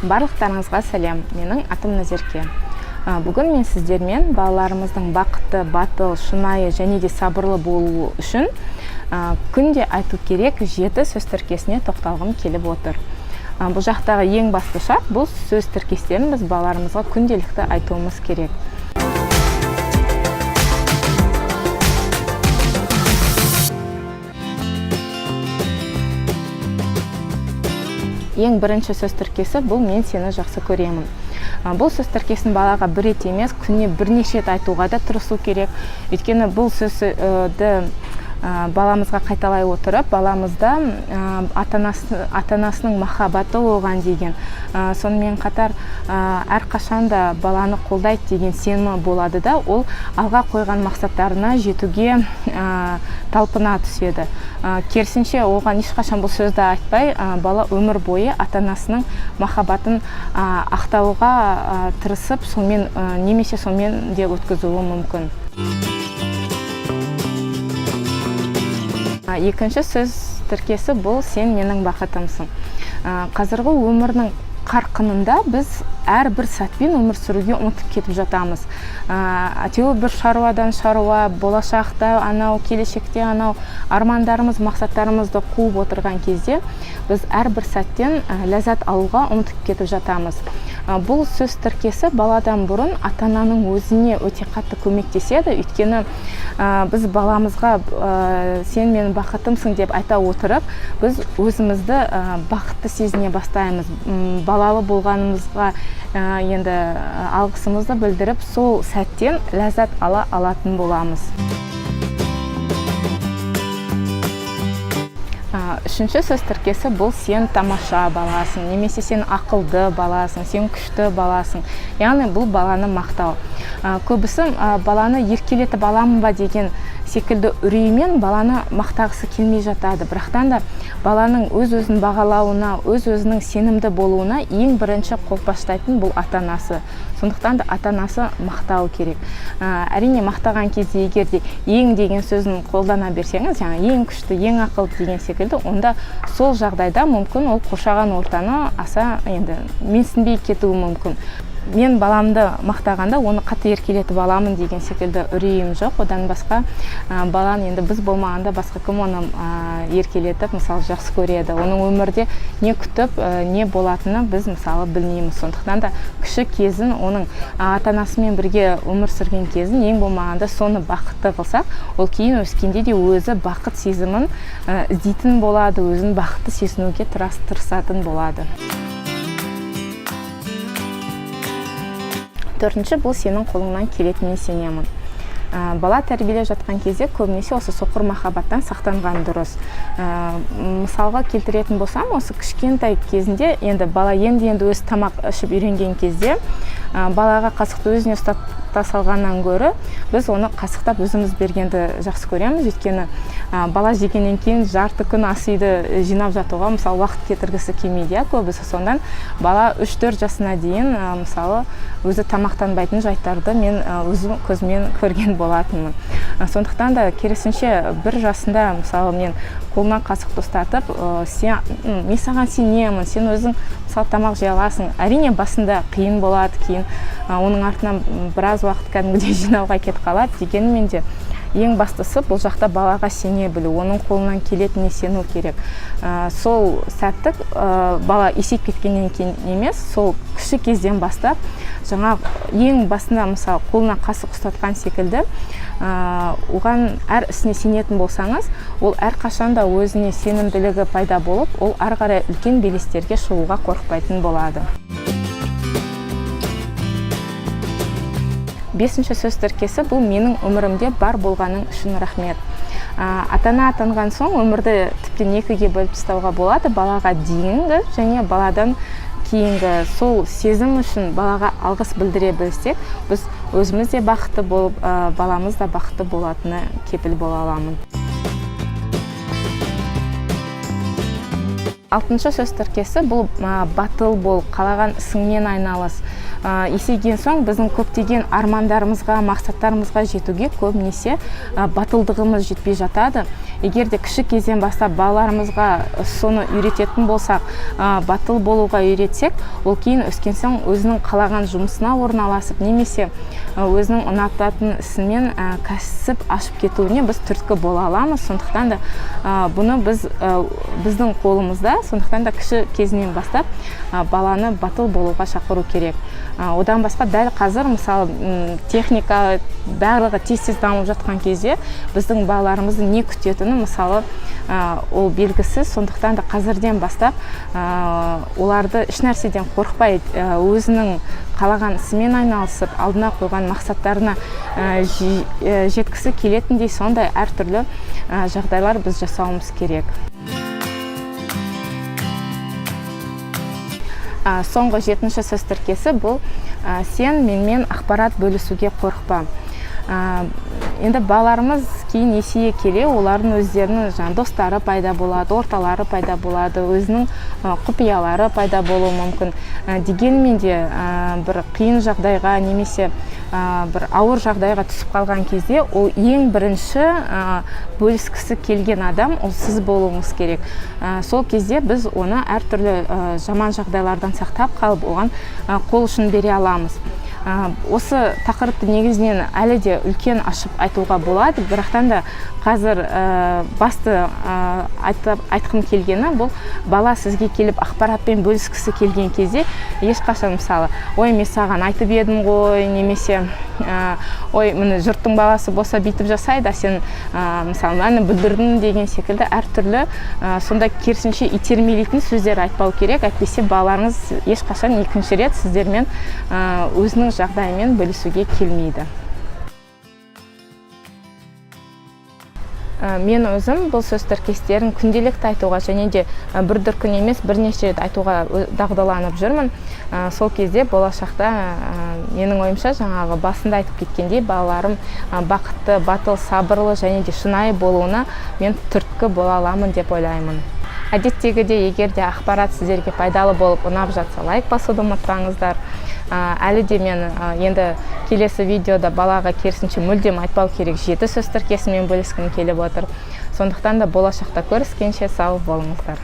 Барлықтарыңызға сәлем, менің атым Назерке. Бүгін мен сіздермен балаларымыздың бақытты, батыл, шынайы және де сабырлы болуы үшін күнде айту керек 7 сөз тіркесіне тоқталғым келіп отыр. Бұл жақтағы ең басты шарт, бұл сөз тіркестерін біз балаларымызға күнделікті айтуымыз керек. Ең бірінші сөз тіркесі бұл мен сені жақсы көремін. Бұл сөз тіркесін балаға бір рет емес, күніне бірнеше рет айтуға да тырысу керек. Өйткені бұл сөзді баламызға қайталай отырып, баламызда ата-анасының махаббаты оған деген, сонымен қатар әрқашанда баланы қолдайды деген сенімі болады да, ол алға қойған мақсаттарына жетуге талпына түседі. Керісінше оған ешқашан бұл сөзді айтпай, бала өмір бойы ата-анасының махаббатын ақтауға тырысып, немесе сонымен де өткізуі мүмкін. Екінші сөз тіркесі бұл сен менің бақытымсың. Қазіргі өмірдің қарқынында біз әрбір сәтпен өмір сүруге ұмытып кетіп жатамыз. Әйтеуір бір шаруадан шаруа, болашақта анау, келешекте анау армандарымыз, мақсаттарымызды қуып отырған кезде біз әрбір сәттен ләззат алуға ұмытып кетіп жатамыз. Бұл сөз тіркесі баладан бұрын ата-ананың өзіне өте қатты көмектеседі. Өйткені біз баламызға сен менің бақытымсың деп айта отырып, біз өзімізді бақытты сезіне бастаймыз. Балалы болғанымызға енді алғысымызды білдіріп, сол сәттен ләззат ала алатын боламыз. Үшінші сөз тіркесі бұл сен тамаша баласың, немесе сен ақылды баласың, сен күшті баласың. Яғни бұл баланы мақтау. Көбісі баланы еркелетіп аламын ба деген секілді үреймен баланы мақтағысы келмей жатады. Бірақтан да баланың өз-өзін бағалауына, өз-өзінің сенімді болуына ең бірінші қолпаштайтын бұл ата-анасы. Сондықтан да ата-анасы мақтау керек. Әрине мақтаған кезде егер де ең деген сөзін қолдана берсеңіз, ең күшті, ең ақылды деген секілді, онда сол жағдайда мүмкін ол қоршаған ортаны аса менсінбей кетуі мүмкін. Мен баламды мақтағанда оны қатты еркелетіп аламын деген секілді үрейім жоқ. Одан басқа баланы енді біз болмағанда басқа кім оны еркелетіп, мысалы, жақсы көреді. Оның өмірде не күтіп, не болатыны біз мысалы білмейміз. Сондықтан да кіші кезін, оның ата-анасымен бірге өмір сүрген кезін ең болмағанда соны бақытты қылсақ, ол кейін өскенде де өзі бақыт сезімін іздейтін болады, өзін бақытты сезінуге тырысатын болады. Төртінші, бұл сенің қолыңнан келетініне сенемін. Бала тәрбиелеп жатқан кезде көбінесе осы соқыр махаббаттан сақтанған дұрыс. Мысалға келтіретін болсам, осы кішкентай кезінде, енді бала енді өз тамақ ішіп үйренген кезде, балаға қасықты өзіне ұстата салғаннан гөрі, біз оны қасықтап өзіміз бергенді жақсы көреміз. Өйткені бала жегеннен кейін жарты күн ас үйді жинап жатуға мысалы уақыт кетіргісі келмейді, көбісі. Сондан бала 3-4 жасына дейін мысалы өзі тамақтанбайтын жайттарды мен өзім көзіммен көрген болатынмын. Сондықтан да керісінше бір жасында мысалы мен қолына қасықты ұстатып, мен саған сенемін, сен өзің мысалы тамақ жей аласың. Әрине басында қиын болады, кейін оның артынан біраз уақыт кәдімгідей жинауға кетіп қалады. Дегенмен де ең бастысы бұл жақта балаға сене білу, оның қолынан келетініне сену керек. Сол сәттік бала есейіп кеткеннен кейін емес, сол кіші кезден бастап, жаңа ең басында мысалы қолына қасық ұстатқан секілді, оған әр ісіне сенетін болсаңыз, ол әрқашанда өзіне сенімділігі пайда болып, ол ары қарай үлкен белестерге шығуға қорықпайтын болады. Бесінші сөз тіркесі бұл менің өмірімде бар болғаның үшін рахмет. Ата-ана атанған соң өмірді тіптен екіге бөліп тастауға болады, балаға дейінгі және баладан кейінгі. Сол сезім үшін балаға алғыс білдіре білсек, біз өзіміз де бақытты болып, баламыз да бақытты болатыны кепіл бола аламын. алтыншы сөз тіркесі бұл батыл бол, қалаған ісіңмен айналыс. Есейген соң біздің көптеген армандарымызға, мақсаттарымызға жетуге көбінесе батылдығымыз жетпей жатады. Егер де кіші кезден бастап балаларымызға соны үйрететін болсақ, батыл болуға үйретсек, ол кейін өскен соң өзінің қалаған жұмысына орналасып, немесе өзінің ұнататын ісімен кәсіп ашып кетуіне біз түрткі бола аламыз. Сондықтан да бұны біздің қолымызда, сондықтан да кіші кезінен бастап баланы батыл болуға шақыру керек. Одан басқа дәл қазір, мысалы, техника барлығы тез-тез дамып жатқан кезде біздің балаларымызды не күтетіні, мысалы, ол белгісіз. Сондықтан да қазірден бастап оларды еш нәрседен қорықпай, өзінің қалаған ісімен айналысып, алдына қойған мақсаттарына жеткісі келетіндей сондай әртүрлі жағдайлар біз жасауымыз керек. Соңғы 7-ші сөз тіркесі бұл сен менімен ақпарат бөлісуге қорықпа. Енді балаларымыз кейін есейе келе, олардың өздерінің достары пайда болады, орталары пайда болады, өзінің құпиялары пайда болуы мүмкін. Дегенмен де бір қиын жағдайға немесе бір ауыр жағдайға түсіп қалған кезде, ол ең бірінші бөліскісі келген адам ол сіз болуыңыз керек. Сол кезде біз оны әртүрлі жаман жағдайлардан сақтап қалып, оған қол ұшын бере аламыз. Осы тақырыпты негізінен әлі де үлкен ашып айтуға болады, бірақтан да қазір басты айтқым келгені бұл бала сізге келіп ақпаратпен бөліскісі келген кезде ешқашан, мысалы, ой, мен саған айтып едім ғой, немесе ой, міне жұрттың баласы болса бүйтіп жасайды, сен мысалы мені бүлдірдің деген секілді әртүрлі сонда керісінше итермелейтін сөздер айтпау керек. Әйтпесе балаларыңыз ешқашан екінші рет сіздермен өзінің жағдайымен бөлісуге келмейді. Мен өзім бұл сөз тіркестерін күнделікті айтуға және де бір дүркін емес бірнеше рет айтуға дағдыланып жүрмін. Сол кезде болашақта менің ойымша жаңағы басында айтып кеткендей балаларым бақытты, батыл, сабырлы және де шынайы болуына мен түрткі бола аламын деп ойлаймын. Әдеттегідей, егер де ақпарат сіздерге пайдалы болып ұнап жатса, лайк басуды ұмытпаңыздар. Әлі де мен енді келесі видеода балаға керісінше мүлдем айтпау керек 7 сөз тіркесімен бөліскім келіп отыр. Сондықтан да болашақта көріскенше сау болыңыздар.